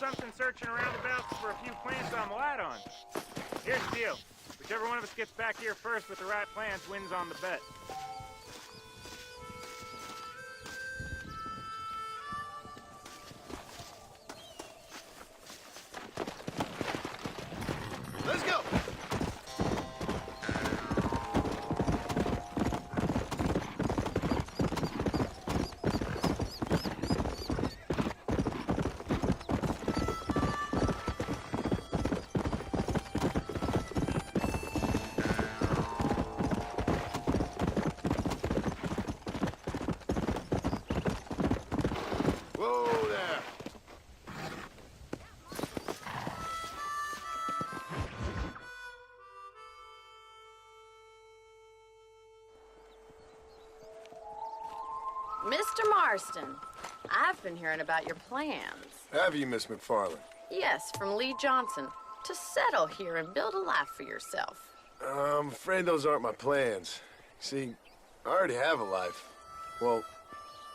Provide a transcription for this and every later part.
something searching around about for a few plants on the light on. Here's the deal. Whichever one of us gets back here first with the right plants wins on the bet. Let's go! Whoa there! Mr. Marston, I've been hearing about your plans. Have you, Miss McFarland? Yes, from Lee Johnson, to settle here and build a life for yourself. I'm afraid those aren't my plans. See, I already have a life. Well,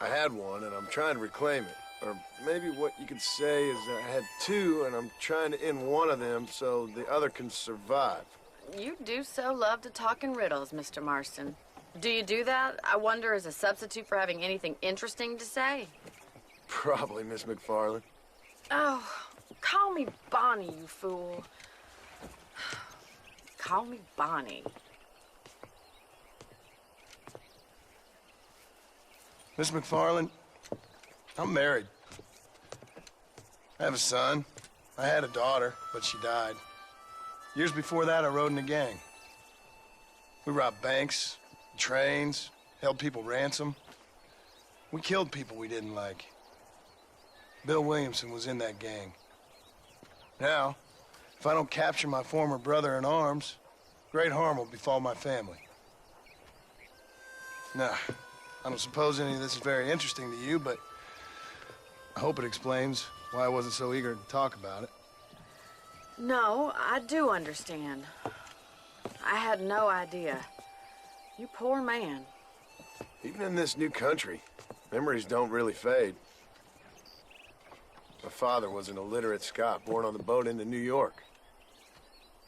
I had one, and I'm trying to reclaim it. Or maybe what you could say is that I had two, and I'm trying to end one of them so the other can survive. You do so love to talk in riddles, Mr. Marston. Do you do that, I wonder, as a substitute for having anything interesting to say? Probably, Miss McFarland. Oh, call me Bonnie, you fool. Call me Bonnie. Miss McFarland, I'm married. I have a son. I had a daughter, but she died. Years before that, I rode in a gang. We robbed banks, trains, held people ransom. We killed people we didn't like. Bill Williamson was in that gang. Now, if I don't capture my former brother in arms, great harm will befall my family. Now, I don't suppose any of this is very interesting to you, but I hope it explains why I wasn't so eager to talk about it. No, I do understand. I had no idea. You poor man. Even in this new country, memories don't really fade. My father was an illiterate Scot born on the boat into New York.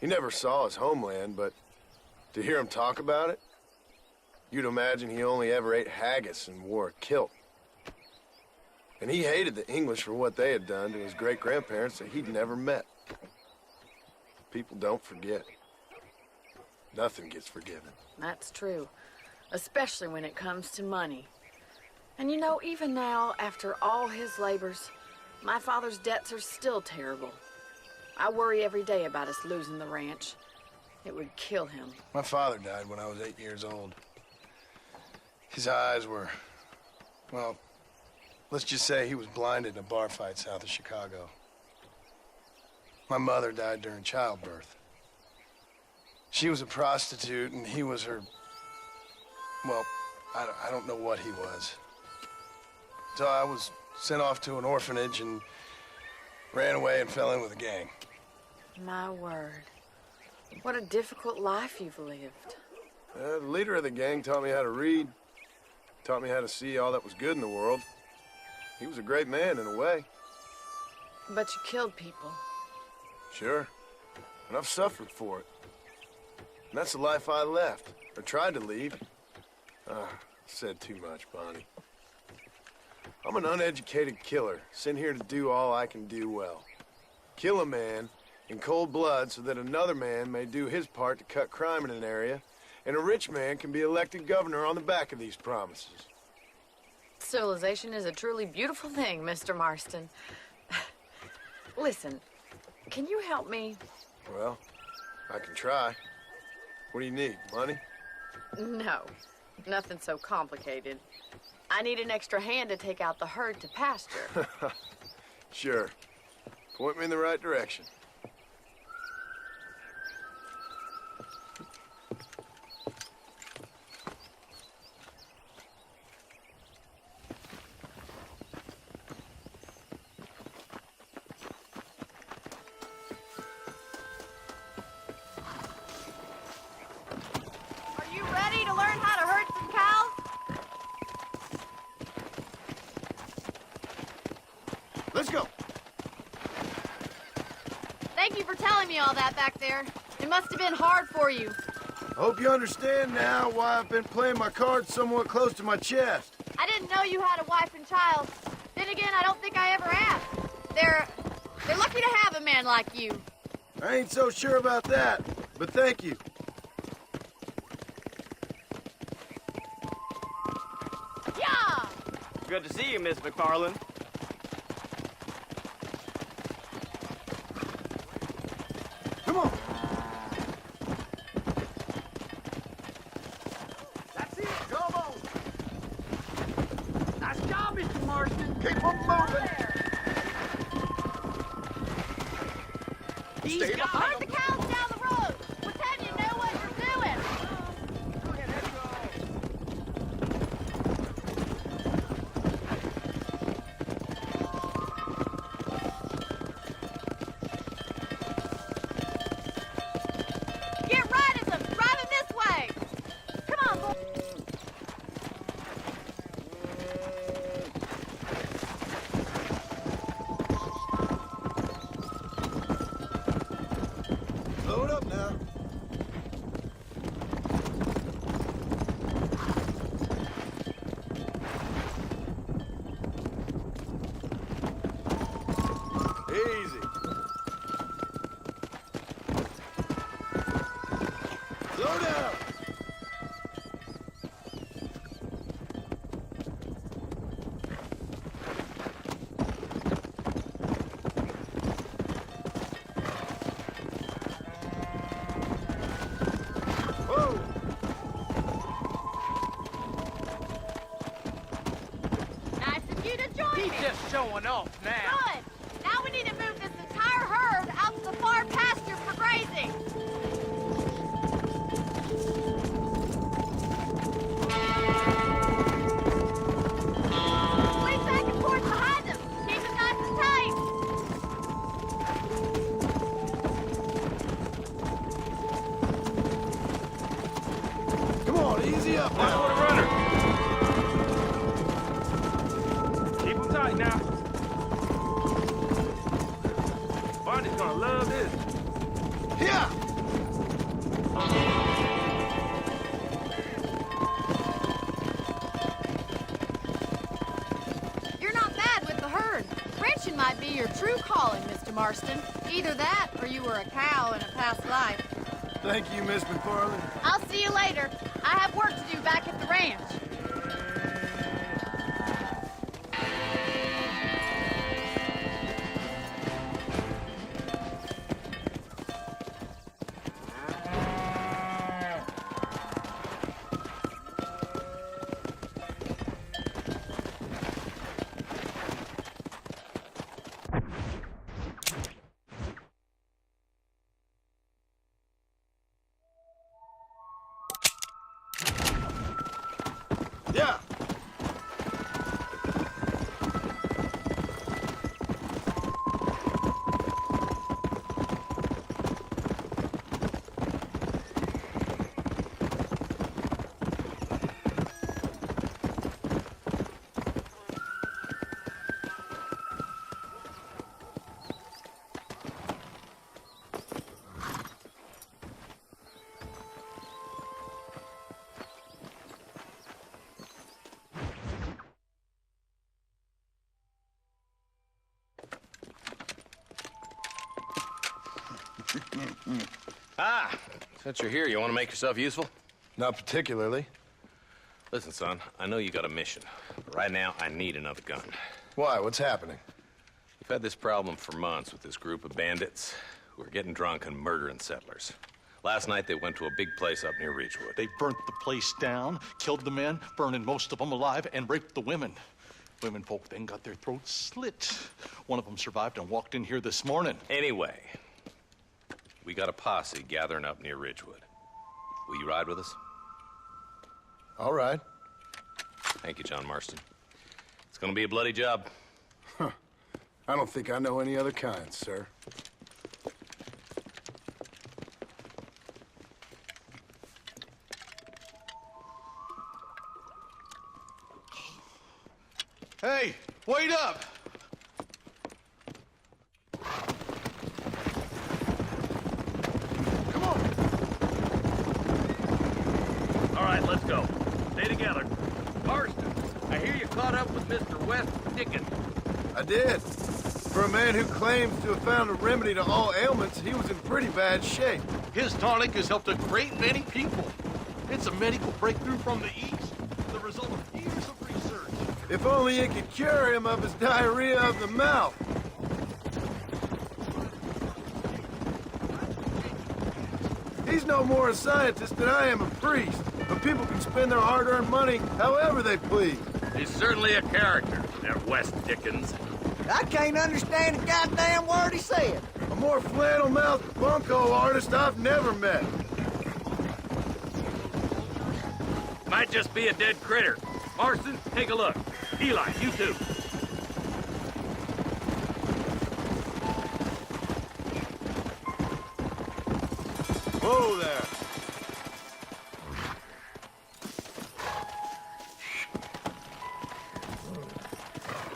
He never saw his homeland, but to hear him talk about it, you'd imagine he only ever ate haggis and wore a kilt. And he hated the English for what they had done to his great-grandparents that he'd never met. People don't forget. Nothing gets forgiven. That's true, especially when it comes to money. And you know, even now, after all his labors, my father's debts are still terrible. I worry every day about us losing the ranch. It would kill him. My father died when I was 8 years old. His eyes were, well, let's just say he was blinded in a bar fight south of Chicago. My mother died during childbirth. She was a prostitute, and he was her, well, I don't know what he was. So I was sent off to an orphanage and ran away and fell in with a gang. My word. What a difficult life you've lived. The leader of the gang taught me how to read, taught me how to see all that was good in the world. He was a great man in a way. But you killed people. Sure. And I've suffered for it. And that's the life I left, or tried to leave. Said too much, Bonnie. I'm an uneducated killer, sent here to do all I can do well. Kill a man in cold blood so that another man may do his part to cut crime in an area, and a rich man can be elected governor on the back of these promises. Civilization is a truly beautiful thing, Mr. Marston. Listen, can you help me? Well, I can try. What do you need, money? No, nothing so complicated. I need an extra hand to take out the herd to pasture. Sure. Point me in the right direction. Are you ready to learn how to herd some cows? Let's go. telling me all that back there. It must have been hard for you. I hope you understand now why I've been playing my cards somewhat close to my chest. I didn't know you had a wife and child. Then again, I don't think I ever asked. They're lucky to have a man like you. I ain't so sure about that, but thank you. Yeah! Good to see you, Miss McFarland. Come on. That's it. Come on. Nice job, Mr. Marston. Keep 'em moving. He's got Put the cows down the road. Pretend you know what you're doing. Go ahead, let's Get right at them. Drive him this way. Come on, boy. Load up now. Easy. Slow down. Whoa. Nice of you to join He's me. just showing off now. Good. Now we need to move this entire herd out to the far pasture for grazing. Squeeze back and forth behind them. Keep it nice and tight. Come on, easy up Watch now. for the runner. Keep them tight now. Bandit's gonna love this. Here. You're not bad with the herd. Ranching might be your true calling, Mr. Marston. Either that or you were a cow in a past life. Thank you, Miss McFarland. I'll see you later. I have work to do back at the ranch. Yeah. Since you're here, you want to make yourself useful? Not particularly. Listen, son, I know you got a mission, but right now I need another gun. Why? What's happening? We've had this problem for months with this group of bandits who are getting drunk and murdering settlers. Last night they went to a big place up near Ridgewood. They burnt the place down, killed the men, burning most of them alive, and raped the women. Women folk then got their throats slit. One of them survived and walked in here this morning. Anyway, we got a posse gathering up near Ridgewood. Will you ride with us? All right. Thank you, John Marston. It's gonna be a bloody job. I don't think I know any other kind, sir. Hey, wait up! right, let's go. Stay together. Marston, I hear you caught up with Mr. West Dickens. I did. For a man who claims to have found a remedy to all ailments, he was in pretty bad shape. His tonic has helped a great many people. It's a medical breakthrough from the East, the result of years of research. If only it could cure him of his diarrhea of the mouth. He's no more a scientist than I am a priest, but people can spend their hard-earned money however they please. He's certainly a character, that West Dickens. I can't understand a goddamn word he said. A more flannel-mouthed bunco artist I've never met. Might just be a dead critter. Marston, take a look. Eli, you too. Whoa there.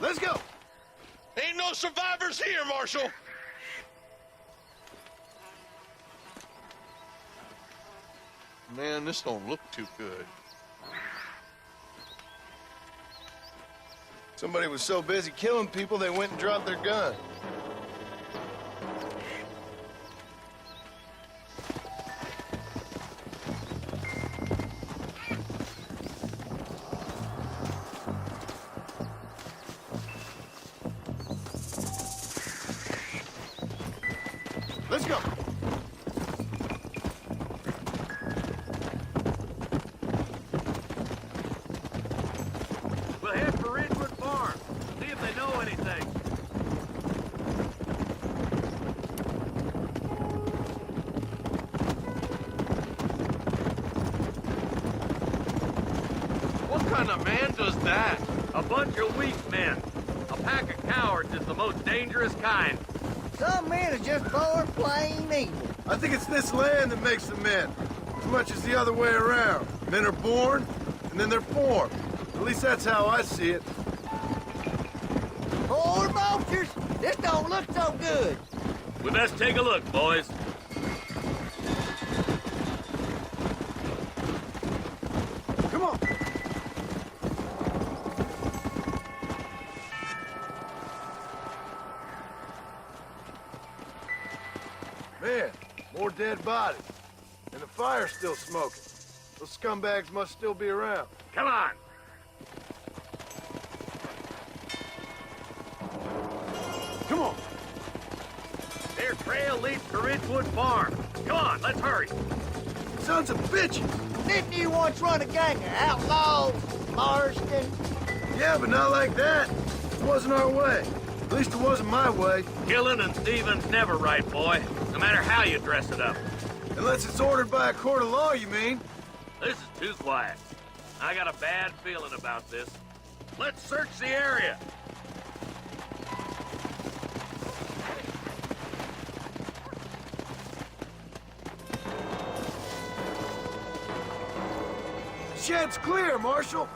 Let's go. Ain't no survivors here, Marshal. Man, this don't look too good. Somebody was so busy killing people, they went and dropped their gun. Let's go. We'll head for Ridgewood Farm. See if they know anything. What kind of man does that? A bunch of weak men. A pack of cowards is the most dangerous kind. Some men are just born plain evil. I think it's this land that makes them men, as much as the other way around. Men are born, and then they're formed. At least that's how I see it. Poor vultures, this don't look so good. We best take a look, boys. Come on. Man, more dead bodies. And the fire's still smoking. Those scumbags must still be around. Come on. Come on. Their trail leads to Ridgewood Farm. Come on, let's hurry. Sons of bitches. Didn't you once run a gang of outlaws, Marston? Yeah, but not like that. It wasn't our way. At least it wasn't my way. Killing and thieving's never right, boy. No matter how you dress it up. Unless it's ordered by a court of law, you mean? This is too quiet. I got a bad feeling about this. Let's search the area. Shed's clear, Marshal.